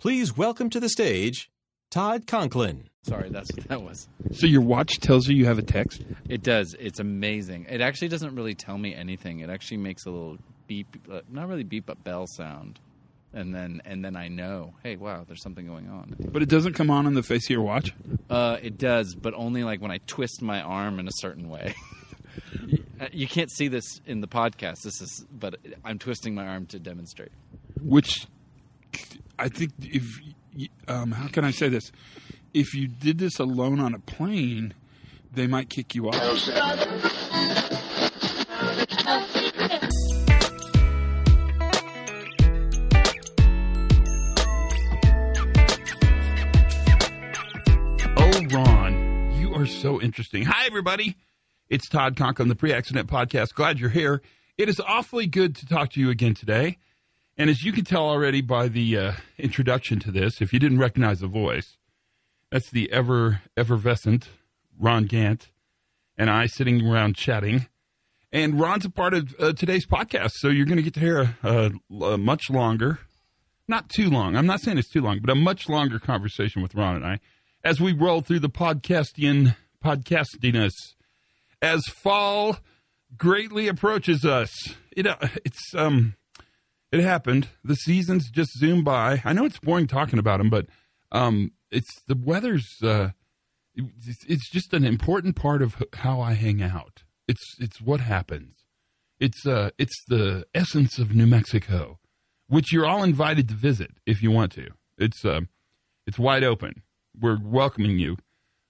Please welcome to the stage, Todd Conklin. Sorry, that's what that was. So your watch tells you have a text? It does. It's amazing. It actually doesn't really tell me anything. It actually makes a little beep, not really beep, but bell sound. And then I know, hey, wow, there's something going on. But it doesn't come on the face of your watch? It does, but only like when I twist my arm in a certain way. You can't see this in the podcast. But I'm twisting my arm to demonstrate. Which, I think, if how can I say this? If you did this alone on a plane, they might kick you off. Oh, Ron, you are so interesting. Hi, everybody. It's Todd Conklin, the Pre-Accident Podcast. Glad you're here. It is awfully good to talk to you again today. And as you can tell already by the introduction to this, if you didn't recognize the voice, that's the effervescent Ron Gantt and I sitting around chatting. And Ron's a part of today's podcast, so you're going to get to hear a much longer, not too long, I'm not saying it's too long, but a much longer conversation with Ron and I as we roll through the podcastiness as fall greatly approaches us. It happened. The seasons just zoom by. I know it's boring talking about them, but it's the weather's. It's just an important part of how I hang out. It's what happens. It's the essence of New Mexico, which you're all invited to visit if you want to. It's wide open. We're welcoming you.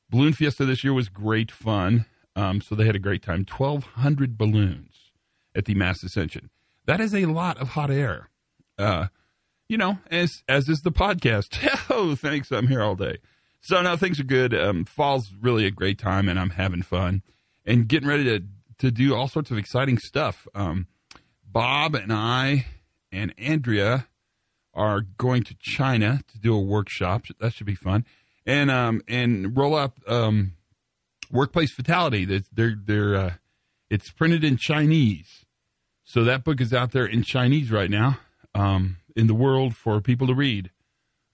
Balloon Fiesta this year was great fun. So they had a great time. 1,200 balloons at the Mass Ascension. That is a lot of hot air. As is the podcast. Oh, thanks. I'm here all day. So no, things are good. Fall's really a great time, and I'm having fun and getting ready to do all sorts of exciting stuff. Bob and I and Andrea are going to China to do a workshop. That should be fun. And roll out Workplace Fatality. It's printed in Chinese. So that book is out there in Chinese right now, in the world for people to read.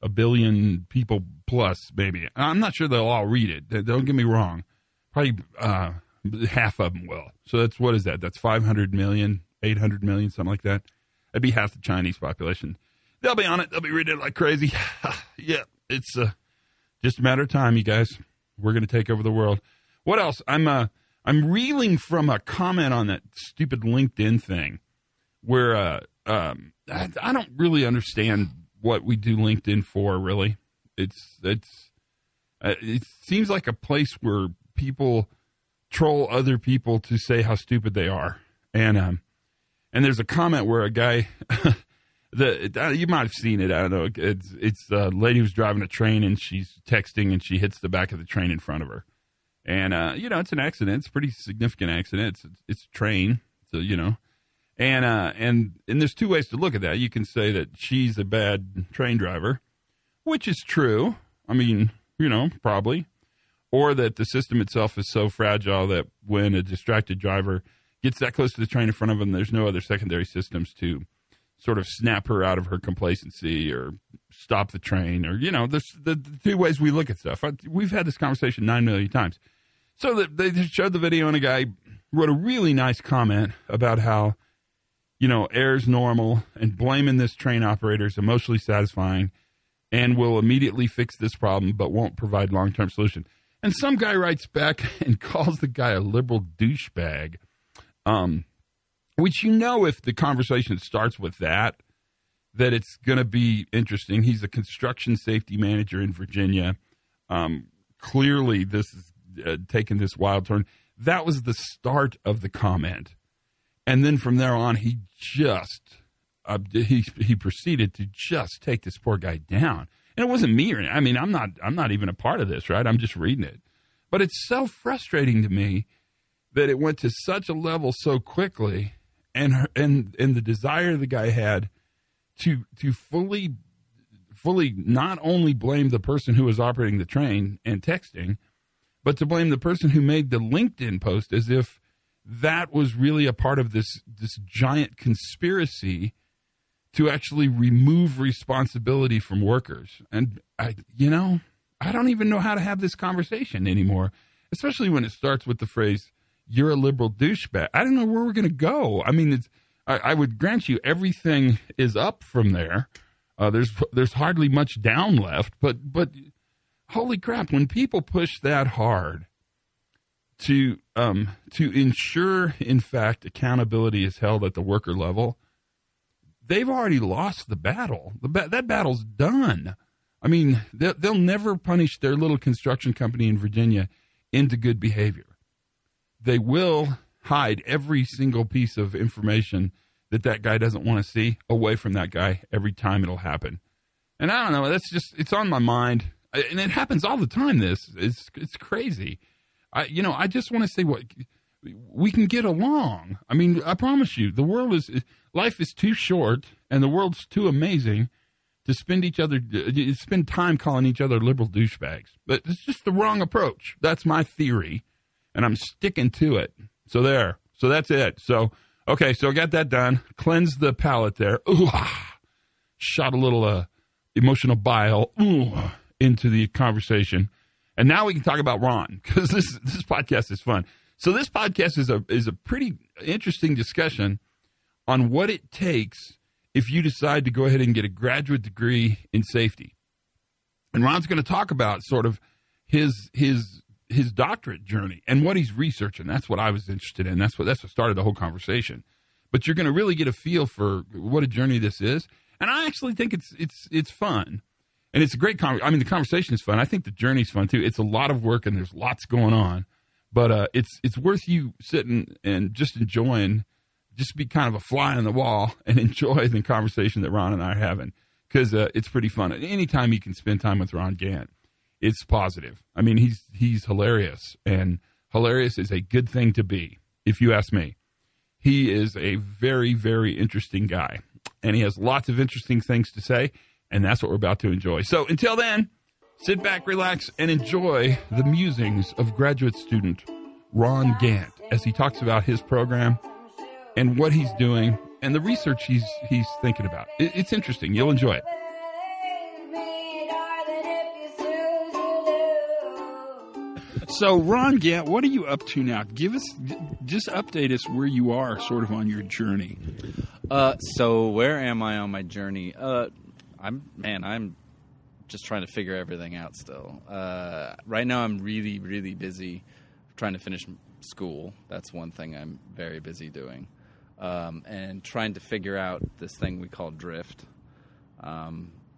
1 billion people plus, maybe. I'm not sure they'll all read it. Don't get me wrong. Probably half of them will. So what is that? That's 500 million, 800 million, something like that. That'd be half the Chinese population. They'll be on it. They'll be reading it like crazy. Yeah, it's just a matter of time, you guys. We're going to take over the world. What else? I'm reeling from a comment on that stupid LinkedIn thing where I don't really understand what we do LinkedIn for, really. It seems like a place where people troll other people to say how stupid they are. And there's a comment where a guy, you might have seen it, I don't know, it's a lady who's driving a train and she's texting and she hits the back of the train in front of her. And, it's an accident. It's a pretty significant accident. It's a train, so, And there's two ways to look at that. You can say that she's a bad train driver, which is true. I mean, probably. Or that the system itself is so fragile that when a distracted driver gets that close to the train in front of them, there's no other secondary systems to sort of snap her out of her complacency or stop the train or, there's the two ways we look at stuff. We've had this conversation 9 million times. So they showed the video and a guy wrote a really nice comment about how, air's normal and blaming this train operator is emotionally satisfying and will immediately fix this problem but won't provide long-term solution. And some guy writes back and calls the guy a liberal douchebag, which if the conversation starts with that it's going to be interesting. He's a construction safety manager in Virginia. Clearly, this is taken this wild turn. That was the start of the comment. And then from there on, he proceeded to just take this poor guy down. And it wasn't me. I mean, I'm not even a part of this, right? I'm just reading it. But it's so frustrating to me that it went to such a level so quickly, and the desire the guy had to fully not only blame the person who was operating the train and texting, but to blame the person who made the LinkedIn post as if that was really a part of this giant conspiracy to actually remove responsibility from workers. And I don't even know how to have this conversation anymore, especially when it starts with the phrase, "You're a liberal douchebag." I don't know where we're going to go. I mean, I would grant you everything is up from there. There's hardly much down left, but holy crap, when people push that hard to ensure, in fact, accountability is held at the worker level, they've already lost the battle. That battle's done. I mean, they'll never punish their little construction company in Virginia into good behavior. They will hide every single piece of information that guy doesn't want to see away from that guy every time it'll happen. And I don't know, it's on my mind. And it happens all the time, it's crazy. I just want to say we can get along. I mean, I promise you, life is too short and the world's too amazing to spend time calling each other liberal douchebags. But it's just the wrong approach. That's my theory, and I'm sticking to it. So that's it. So, okay, so I got that done. Cleansed the palate there. Ooh, shot a little emotional bile into the conversation. And now we can talk about Ron, because this podcast is fun. So this podcast is a pretty interesting discussion on what it takes if you decide to go ahead and get a graduate degree in safety. And Ron's going to talk about sort of his doctorate journey and what he's researching. That's what I was interested in. That's what started the whole conversation. But you're going to really get a feel for what a journey this is. And I actually think it's fun. And it's a great the conversation is fun. I think the journey's fun too. It's a lot of work and there's lots going on. But it's worth you sitting and just enjoying, just be kind of a fly on the wall and enjoy the conversation that Ron and I are having, because it's pretty fun. Anytime you can spend time with Ron Gantt, it's positive. I mean, he's hilarious, and hilarious is a good thing to be, if you ask me. He is a very, very interesting guy, and he has lots of interesting things to say, and that's what we're about to enjoy. So until then, sit back, relax, and enjoy the musings of graduate student Ron Gantt as he talks about his program and what he's doing and the research he's thinking about. It's interesting. You'll enjoy it. So, Ron Gantt, what are you up to now? Just update us where you are sort of on your journey. So where am I on my journey? I'm just trying to figure everything out still. Right now I'm really, really busy trying to finish school. That's one thing I'm very busy doing. And trying to figure out this thing we call drift.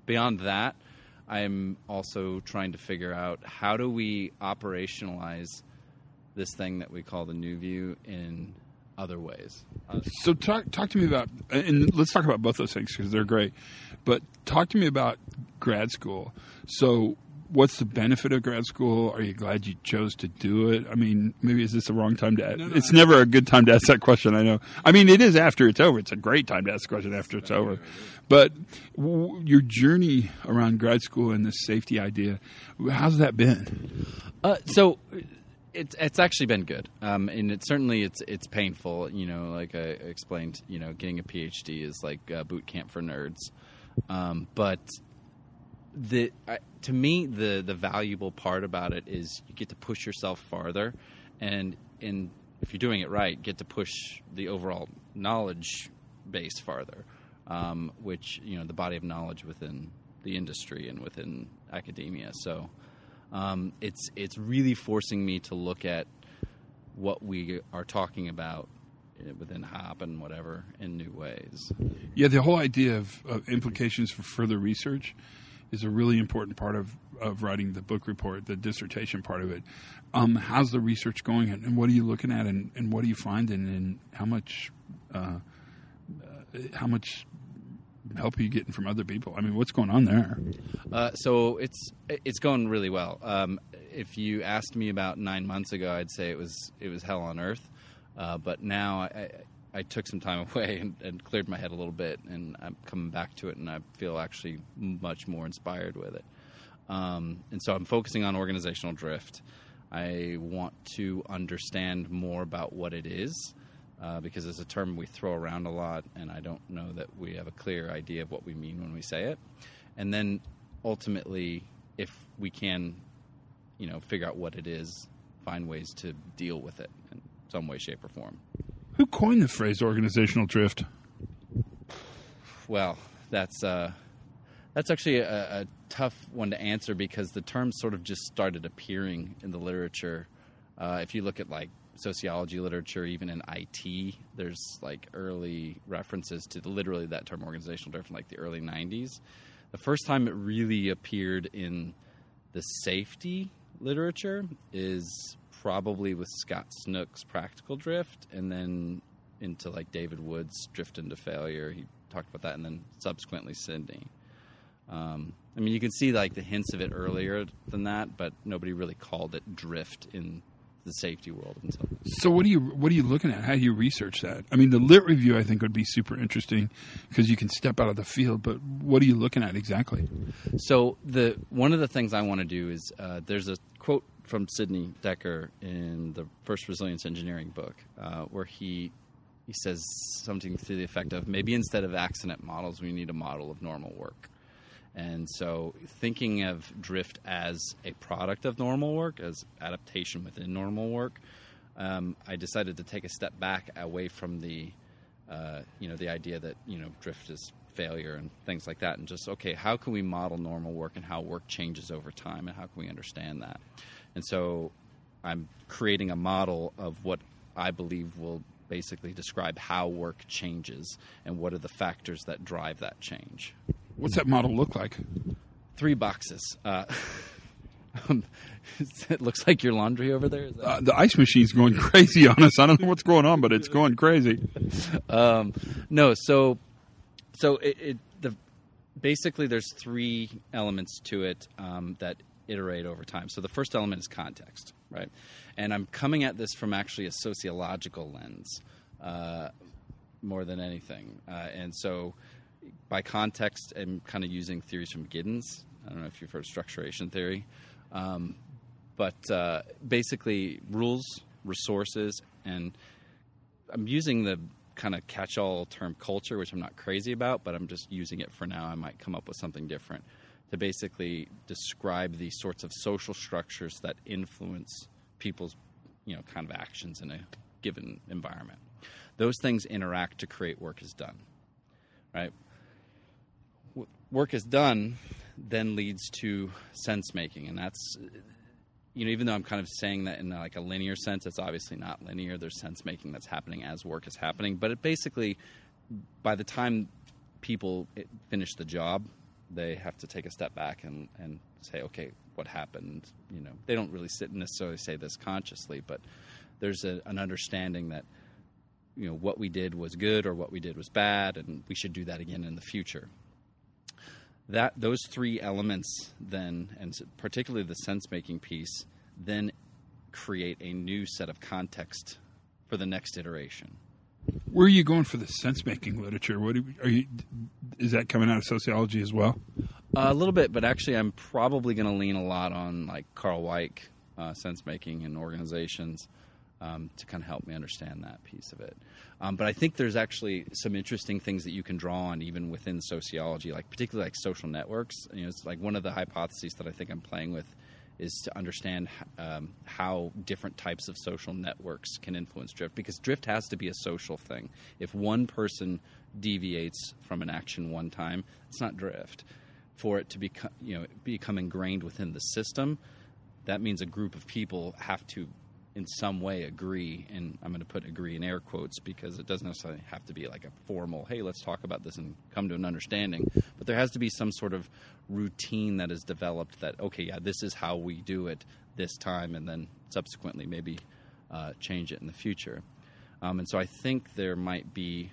Beyond that, I'm also trying to figure out how do we operationalize this thing that we call the New View in other ways. So talk to me about, and let's talk about both those things because they're great, but talk to me about grad school. So what's the benefit of grad school? Are you glad you chose to do it? I mean, maybe is this the wrong time to ask? No, it's never a good time to ask that question, I know. I mean, it is after it's over. It's a great time to ask the question after it's over. But your journey around grad school and this safety idea, how's that been? So it's actually been good. And it's painful. You know, like I explained, you know, getting a PhD is like boot camp for nerds. But to me, the valuable part about it is you get to push yourself farther, and if you're doing it right, get to push the overall knowledge base farther, which, you know, the body of knowledge within the industry and within academia. So it's really forcing me to look at what we are talking about within HOP and whatever in new ways. Yeah, the whole idea of implications for further research is a really important part of writing the book report, the dissertation part of it. How's the research going, and what are you looking at, and what are you finding, and how much help are you getting from other people? I mean, what's going on there? So it's going really well. If you asked me about 9 months ago, I'd say it was hell on earth. But now I took some time away and cleared my head a little bit, and I'm coming back to it, and I feel actually much more inspired with it. And so I'm focusing on organizational drift. I want to understand more about what it is. because it's a term we throw around a lot, and I don't know that we have a clear idea of what we mean when we say it. And then ultimately, if we can, figure out what it is, find ways to deal with it in some way, shape, or form. Who coined the phrase organizational drift? Well, that's actually a tough one to answer because the term sort of just started appearing in the literature. If you look at like sociology literature, even in IT, there's like early references to literally that term organizational drift in like the early 90s. The first time it really appeared in the safety literature is probably with Scott Snook's Practical Drift, and then into like David Wood's Drift into Failure. He talked about that, and then subsequently Sydney. You can see like the hints of it earlier than that, but nobody really called it drift in the safety world until. So what are you looking at? How do you research that? I mean, the lit review I think would be super interesting because you can step out of the field. But what are you looking at exactly? So one of the things I want to do is there's a quote from Sidney Dekker in the first Resilience Engineering book where he says something to the effect of maybe instead of accident models, we need a model of normal work. And so thinking of drift as a product of normal work, as adaptation within normal work, I decided to take a step back away from the idea that, drift is failure and things like that, and just, okay, how can we model normal work and how work changes over time, and how can we understand that? And so I'm creating a model of what I believe will basically describe how work changes and what are the factors that drive that change. What's that model look like? 3 boxes. It looks like your laundry over there. Is that... The ice machine's going crazy on us. I don't know what's going on, but it's going crazy. No, so basically there's 3 elements to it that iterate over time. So the first element is context, right? And I'm coming at this from actually a sociological lens more than anything. And so by context, I'm kind of using theories from Giddens. I don't know if you've heard of structuration theory. But basically rules, resources, and I'm using the kind of catch-all term culture, which I'm not crazy about, but I'm just using it for now. I might come up with something different to basically describe the sorts of social structures that influence people's, kind of actions in a given environment. Those things interact to create work is done, right? Work is done then leads to sense making, and that's, even though I'm kind of saying that in like a linear sense, it's obviously not linear. There's sense making that's happening as work is happening, but it basically, by the time people finish the job, they have to take a step back and say, okay, what happened? They don't really necessarily say this consciously, but there's an understanding that, what we did was good or what we did was bad, and we should do that again in the future. Those 3 elements then, and particularly the sense-making piece, then create a new set of context for the next iteration. Where are you going for the sense-making literature? Is that coming out of sociology as well? A little bit, but actually I'm probably going to lean a lot on like Carl Weick, sense-making in organizations, to kind of help me understand that piece of it. But I think there's actually some interesting things that you can draw on even within sociology, like particularly like social networks. It's like one of the hypotheses that I think I'm playing with is to understand how different types of social networks can influence drift, because drift has to be a social thing. If one person deviates from an action one time, it's not drift. For it to become ingrained within the system, that means a group of people have to in some way agree, and I'm going to put agree in air quotes because it doesn't necessarily have to be like a formal, hey, let's talk about this and come to an understanding, but there has to be some sort of routine that is developed that, okay, yeah, this is how we do it this time, and then subsequently maybe change it in the future. And so I think there might be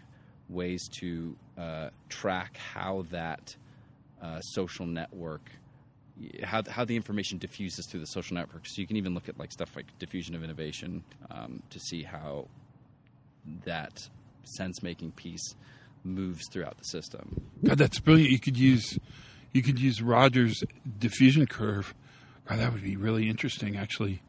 ways to track how that social network, how the information diffuses through the social network. So you can even look at like stuff like diffusion of innovation to see how that sense-making piece moves throughout the system. God, that's brilliant. You could use Rogers' diffusion curve. God, that would be really interesting, actually.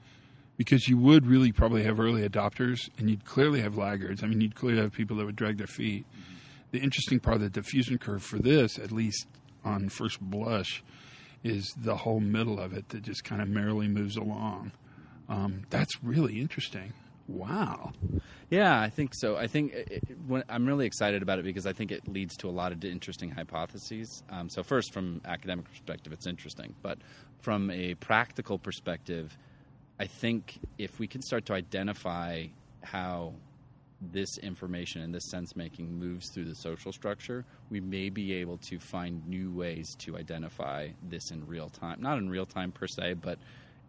because you would really probably have early adopters, and you'd clearly have laggards. I mean, you'd clearly have people that would drag their feet. Mm-hmm. The interesting part of the diffusion curve for this, at least on first blush, is the whole middle of it that just kind of merrily moves along. That's really interesting. Wow. Yeah, I think so. I think I'm really excited about it because I think it leads to a lot of interesting hypotheses. So first, from academic perspective, it's interesting. But from a practical perspective, I think if we can start to identify how this information and this sense-making moves through the social structure, we may be able to find new ways to identify this in real time. Not in real time per se, but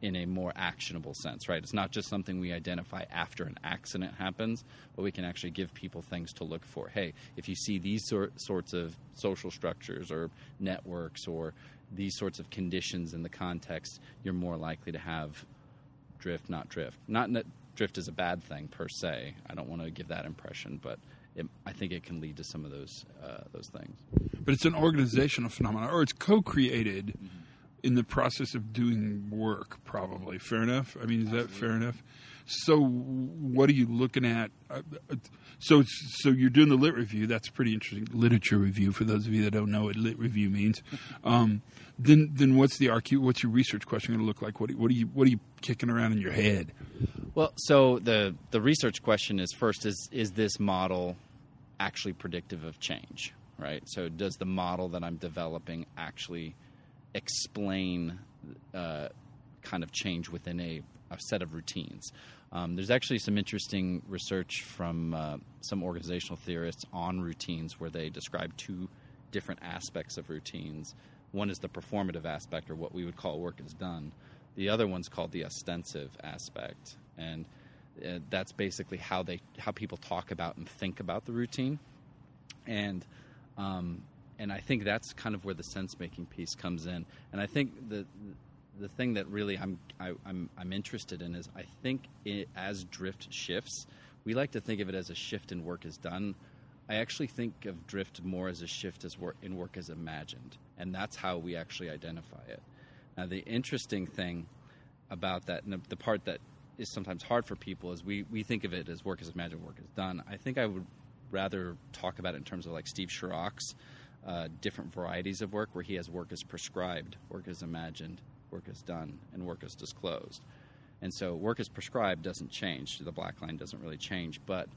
in a more actionable sense, right? It's not just something we identify after an accident happens, but we can actually give people things to look for. Hey, if you see these sorts of social structures or networks or these sorts of conditions in the context, you're more likely to have drift, not drift. Not that drift is a bad thing per se. I don't want to give that impression, but I think it can lead to some of those things. But it's an organizational phenomenon, or it's co-created in the process of doing work, probably. Fair enough? I mean, is that fair enough? So what are you looking at? So you're doing the lit review. That's pretty interesting. Literature review, for those of you that don't know what lit review means. Then what's the RQ? What's your research question going to look like? What are you kicking around in your head? Well, so the research question is, first, is this model actually predictive of change, right? So does the model that I'm developing actually explain kind of change within a set of routines? There's actually some interesting research from some organizational theorists on routines where they describe two different aspects of routines. One is the performative aspect, or what we would call work is done. The other one's called the ostensive aspect, and that's basically how people talk about and think about the routine. And I think that's kind of where the sense-making piece comes in. And I think the thing that really I'm interested in is, I think as drift shifts, we like to think of it as a shift in work is done. I actually think of drift more as a shift in work as imagined, and that's how we actually identify it. Now, the interesting thing about that, and the part that is sometimes hard for people, is we think of it as work is imagined, work is done. I think I would rather talk about it in terms of like Steve Schirach's different varieties of work, where he has work is prescribed, work is imagined, work is done, and work is disclosed. And so work is prescribed doesn't change. The black line doesn't really change. But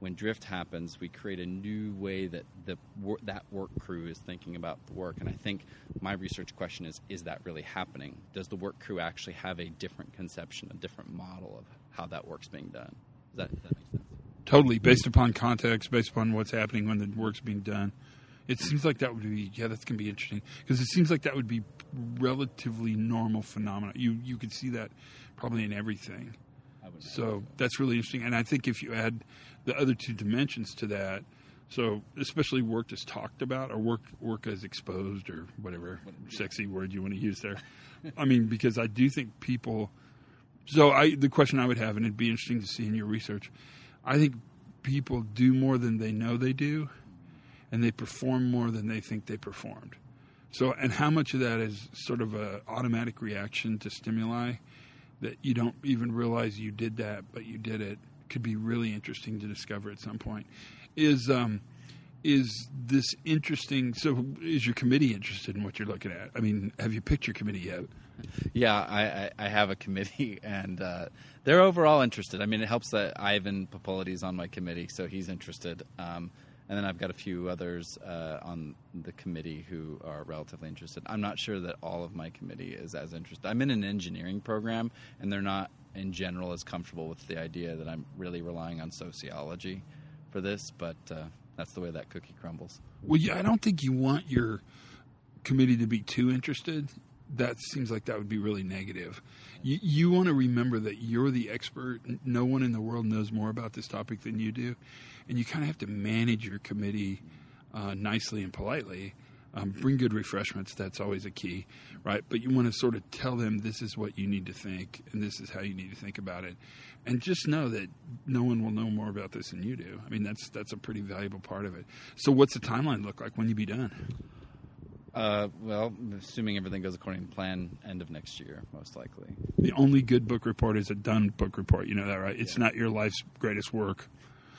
when drift happens, we create a new way that that work crew is thinking about the work. And I think my research question is that really happening? Does the work crew actually have a different conception, a different model of how that work's being done? Does that make sense? Totally, based upon context, based upon what's happening when the work's being done. It seems like that would be, that's going to be interesting, because it seems like that would be relatively normal phenomena. You could see that probably in everything. So that's really interesting. And I think if you add the other two dimensions to that, so especially work as talked about, or work as exposed, or whatever sexy word you want to use there. I mean, because I do think people, the question I would have, and it'd be interesting to see in your research, I think people do more than they know they do, and they perform more than they think they performed. So, and how much of that is sort of an automatic reaction to stimuli that you don't even realize you did that, but you did it, could be really interesting to discover at some point. Is this interesting? So, is your committee interested in what you're looking at? I mean, have you picked your committee yet? Yeah, I have a committee, and they're overall interested. I mean, it helps that Ivan Popolides on my committee, so he's interested. And then I've got a few others on the committee who are relatively interested. I'm not sure that all of my committee is as interested. I'm in an engineering program, and they're not, in general, as comfortable with the idea that I'm really relying on sociology for this, but that's the way that cookie crumbles. Well, yeah, I don't think you want your committee to be too interested. That seems like that would be really negative. You want to remember that you're the expert. No one in the world knows more about this topic than you do. And you kind of have to manage your committee nicely and politely. Bring good refreshments. That's always a key, right? But you want to sort of tell them this is what you need to think, and this is how you need to think about it. And just know that no one will know more about this than you do. I mean, that's a pretty valuable part of it. So what's the timeline look like? When you be done? Well, assuming everything goes according to plan, end of next year, most likely. The only good book report is a done book report. You know that, right? It's not your life's greatest work.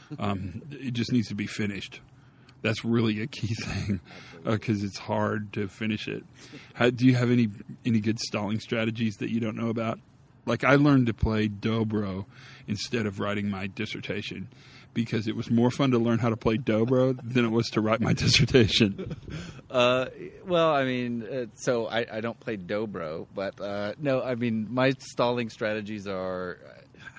It just needs to be finished. That's really a key thing because it's hard to finish it. Do you have any good stalling strategies that you don't know about? Like I learned to play dobro instead of writing my dissertation because it was more fun to learn how to play dobro than it was to write my dissertation. Well, I mean, so I don't play dobro, but no, I mean, my stalling strategies are,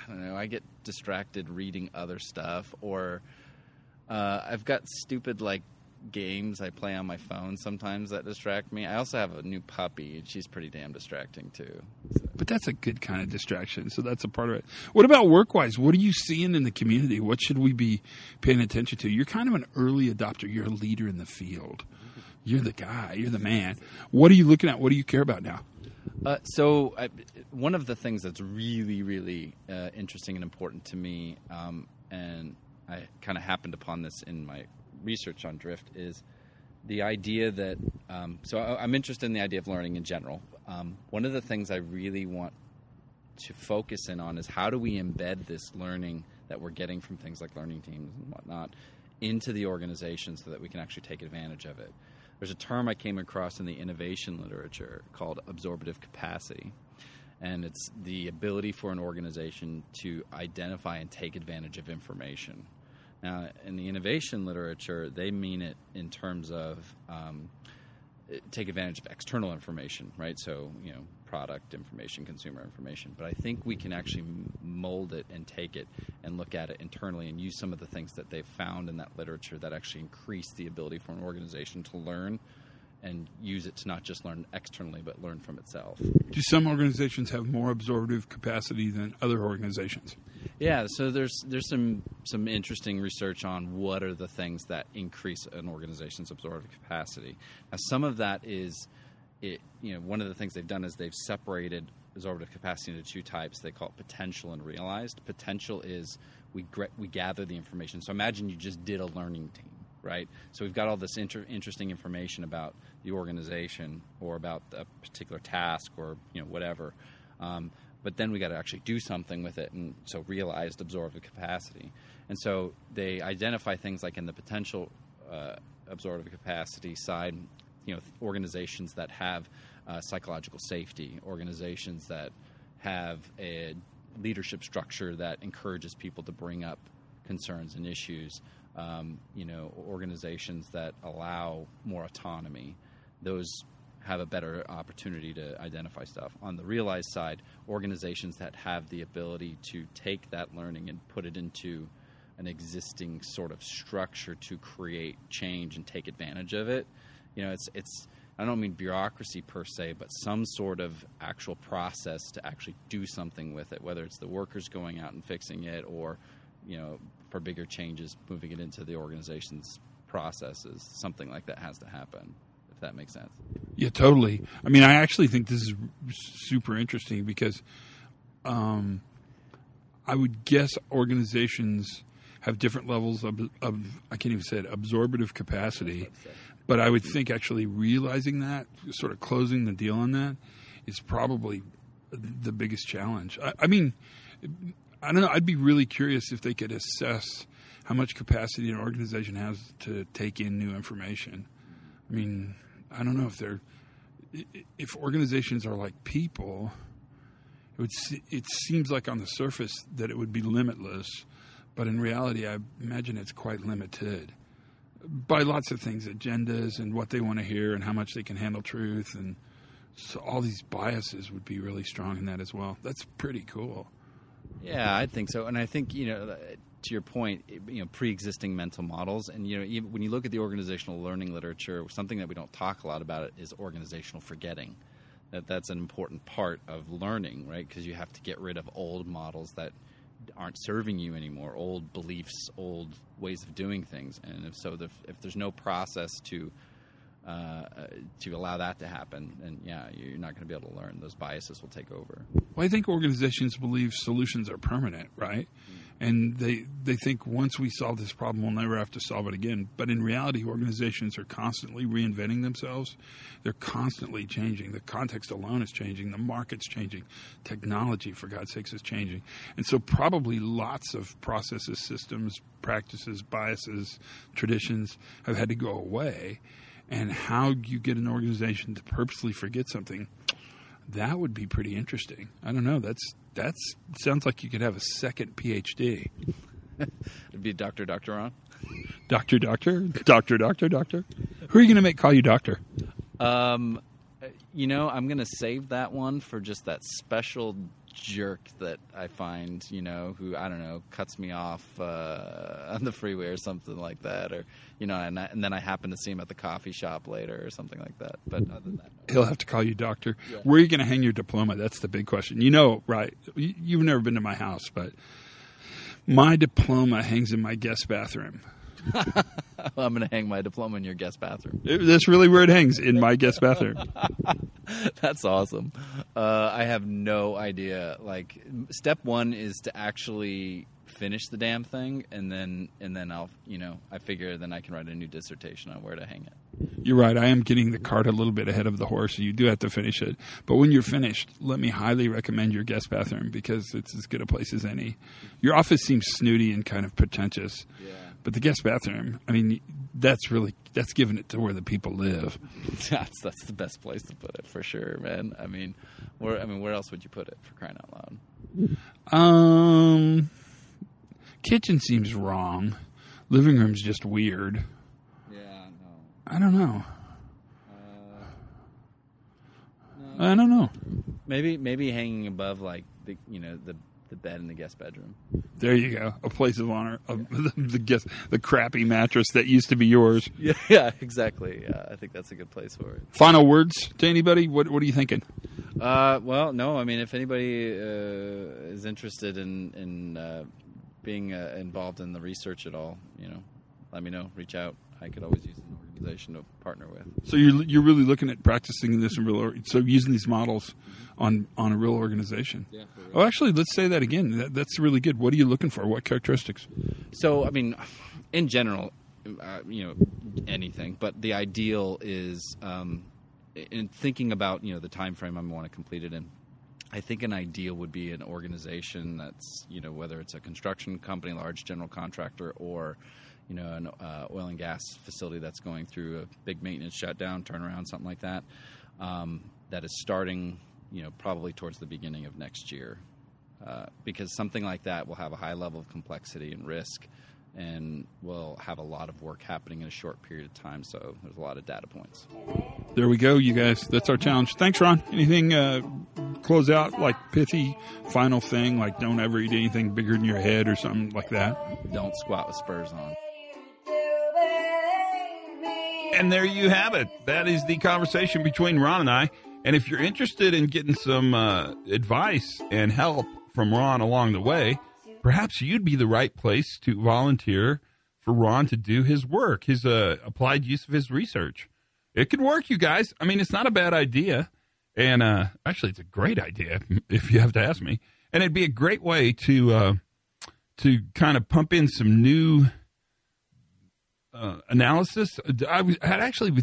I don't know, I get distracted reading other stuff, or I've got stupid, like, games I play on my phone sometimes that distract me. I also have a new puppy, and she's pretty damn distracting, too. So. But that's a good kind of distraction, so that's a part of it. What about work-wise? What are you seeing in the community? What should we be paying attention to? You're kind of an early adopter. You're a leader in the field. You're the guy. You're the man. What are you looking at? What do you care about now? So one of the things that's really, really interesting and important to me, and I kind of happened upon this in my research on drift, is the idea that so I'm interested in the idea of learning in general. One of the things I really want to focus in on is how do we embed this learning that we're getting from things like learning teams and whatnot into the organization so that we can actually take advantage of it. There's a term I came across in the innovation literature called absorptive capacity, and it's the ability for an organization to identify and take advantage of information. Now, in the innovation literature, they mean it in terms of take advantage of external information, right? So, you know, product information, consumer information. But I think we can actually mold it and take it and look at it internally and use some of the things that they've found in that literature that actually increase the ability for an organization to learn and use it to not just learn externally, but learn from itself. Do some organizations have more absorptive capacity than other organizations? Yeah, so there's some interesting research on what are the things that increase an organization's absorptive capacity. Now, some of that is, one of the things they've done is they've separated absorptive capacity into two types. They call it potential and realized. Potential is we gather the information. So imagine you just did a learning team, right? So we've got all this interesting information about the organization or about a particular task or whatever. But then we got to actually do something with it, and so realized absorptive capacity. And so they identify things like in the potential absorptive capacity side, organizations that have psychological safety, organizations that have a leadership structure that encourages people to bring up concerns and issues, organizations that allow more autonomy. Those have a better opportunity to identify stuff. On the realized side, organizations that have the ability to take that learning and put it into an existing sort of structure to create change and take advantage of it. It's I don't mean bureaucracy per se, but some sort of actual process to actually do something with it, whether it's the workers going out and fixing it or, for bigger changes, moving it into the organization's processes. Something like that has to happen. If that makes sense. Yeah, totally. I mean, I actually think this is super interesting because I would guess organizations have different levels of I can't even say it, absorptive capacity. But I would think actually realizing that, sort of closing the deal on that, is probably the biggest challenge. I mean, I don't know. I'd be really curious if they could assess how much capacity an organization has to take in new information. I mean, I don't know if organizations are like people, it seems like on the surface that it would be limitless, but in reality, I imagine it's quite limited by lots of things, agendas and what they want to hear and how much they can handle truth. And so all these biases would be really strong in that as well. That's pretty cool. Yeah, I think so. And I think, to your point, pre-existing mental models. And, even when you look at the organizational learning literature, something that we don't talk a lot about is organizational forgetting. That's an important part of learning, right? Because you have to get rid of old models that aren't serving you anymore, old beliefs, old ways of doing things. And if there's no process to allow that to happen, then you're not going to be able to learn. Those biases will take over. Well, I think organizations believe solutions are permanent, right? And they think once we solve this problem, we'll never have to solve it again. But in reality, organizations are constantly reinventing themselves. They're constantly changing. The context alone is changing. The market's changing. Technology, for God's sakes, is changing. And so probably lots of processes, systems, practices, biases, traditions have had to go away. And how you get an organization to purposely forget something, that would be pretty interesting. I don't know. That sounds like you could have a second PhD. It'd be Dr. Ron. Doctor. Who are you going to call you doctor? I'm going to save that one for just that special jerk that I find, who, I don't know, cuts me off on the freeway or something like that, or, and then I happen to see him at the coffee shop later or something like that. But other than that, he'll have to call you doctor. Yeah. Where are you going to hang your diploma? That's the big question. Right? You've never been to my house, but my diploma hangs in my guest bathroom. Well, I'm going to hang my diploma in your guest bathroom. That's really where it hangs, in my guest bathroom. That's awesome. I have no idea. Like, step one is to actually finish the damn thing, and then I'll, I figure then I can write a new dissertation on where to hang it. You're right. I am getting the cart a little bit ahead of the horse. You do have to finish it. But when you're finished, let me highly recommend your guest bathroom, because it's as good a place as any. Your office seems snooty and kind of pretentious. Yeah. But the guest bathroom, I mean, that's giving it to where the people live. That's the best place to put it, for sure, man. I mean, where else would you put it, for crying out loud? Kitchen seems wrong. Living room's just weird. Yeah, no. I don't know. I don't know. Maybe hanging above, like, the bed in the guest bedroom. There you go. A place of honor. The crappy mattress that used to be yours. Yeah, exactly. I think that's a good place for it. Final words to anybody? What are you thinking? Well, no. I mean, if anybody is interested in being involved in the research at all, let me know. Reach out. I could always use an organization to partner with. So you're really looking at practicing this in so using these models on a real organization. Yeah. Oh, actually, let's say that again. That's really good. What are you looking for? What characteristics? So, I mean, in general, anything. But the ideal is, in thinking about the time frame I want to complete it in. I think an ideal would be an organization that's whether it's a construction company, large general contractor, or an oil and gas facility that's going through a big maintenance shutdown, turnaround, something like that. That is starting, probably towards the beginning of next year, because something like that will have a high level of complexity and risk, and will have a lot of work happening in a short period of time. So there's a lot of data points. There we go, you guys. That's our challenge. Thanks, Ron. Anything close out, like pithy final thing, like don't ever eat anything bigger than your head or something like that? Don't squat with spurs on. And there you have it. That is the conversation between Ron and I. And if you're interested in getting some advice and help from Ron along the way, perhaps you'd be the right place to volunteer for Ron to do his work, his applied use of his research. It could work, you guys. I mean, it's not a bad idea. And actually, it's a great idea, if you have to ask me. And it'd be a great way to kind of pump in some new analysis. I'd actually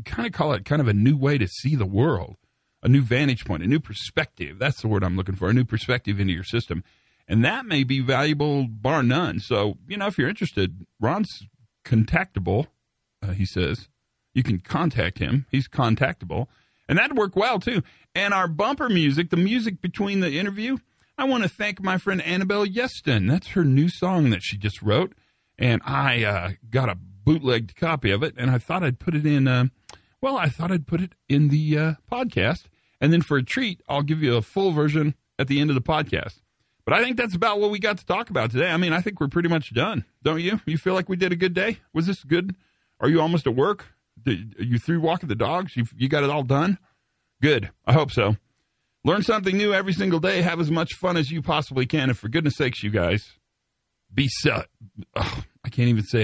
kind of call it kind of a new way to see the world, a new vantage point, a new perspective. That's the word I'm looking for, a new perspective into your system. And that may be valuable, bar none. So, if you're interested, Ron's contactable, he says. You can contact him. He's contactable. And that'd work well, too. And our bumper music, the music between the interview, I want to thank my friend Annabelle Yeston. That's her new song that she just wrote. And I got a bootlegged copy of it, and I thought I'd put it in, the podcast. And then for a treat, I'll give you a full version at the end of the podcast. But I think that's about what we got to talk about today. I mean, I think we're pretty much done, don't you? You feel like we did a good day? Was this good? Are you almost at work? Are you through walking the dogs? You got it all done? Good. I hope so. Learn something new every single day. Have as much fun as you possibly can. And for goodness sakes, you guys, be safe. Oh, I can't even say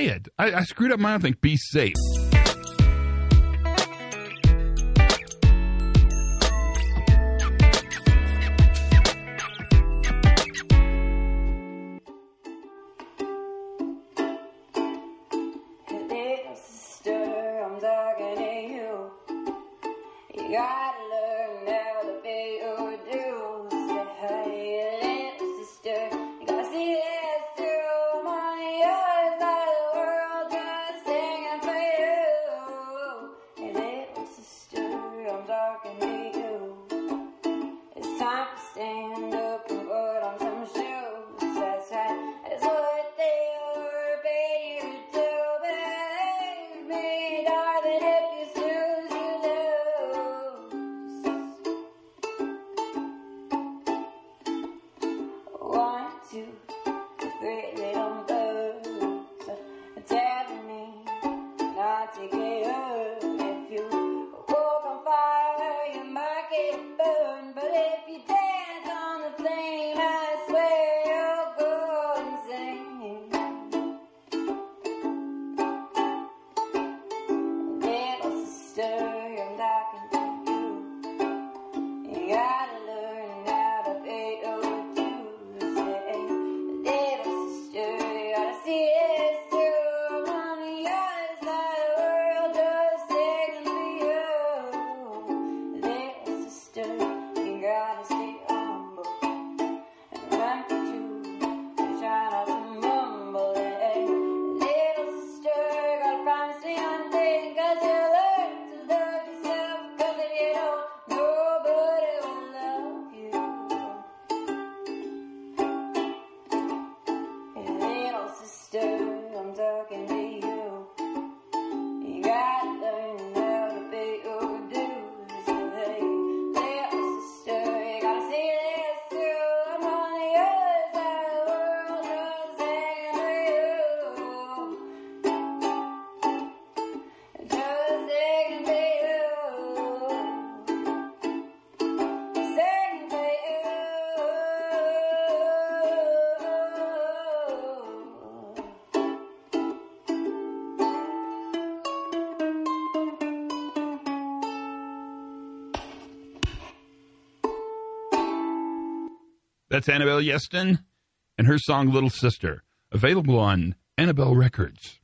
it. I screwed up my own thing. Be safe. gotta learn how to pay your dues. Hey, little sister, you gotta see this through. My eyes are the world just singing for you. Hey, little sister, I'm talking to you. It's time to stand up and put on some shoes. That's right, that's what they were paid you to do. Believe me, darling, if you snooze, you lose. 1, 2, 3 little birds are telling me not to get hurt. If you walk on fire, you might get burned. But if you dance on the flame, I swear you'll go insane. Little sister, I'm talking to you. You gotta learn how to pay your dues. Hey, little sister, you gotta see this through. On the other side of the world, just singing for you. Little sister, you gotta stay humble and remember to try not to mumble. Hey, little sister, you gotta promise me one thing, 'cause you learn to love yourself. 'Cause if you don't, nobody will love you. Hey, little sister, I'm talking to you. You gotta learn how to pay your dues. Hey, little sister, you gotta see this through. I'm on the other side of the world, just singing for you. Just singing for you. Singing for you. That's Annabelle Yeston and her song Little Sister, available on Annabelle Records.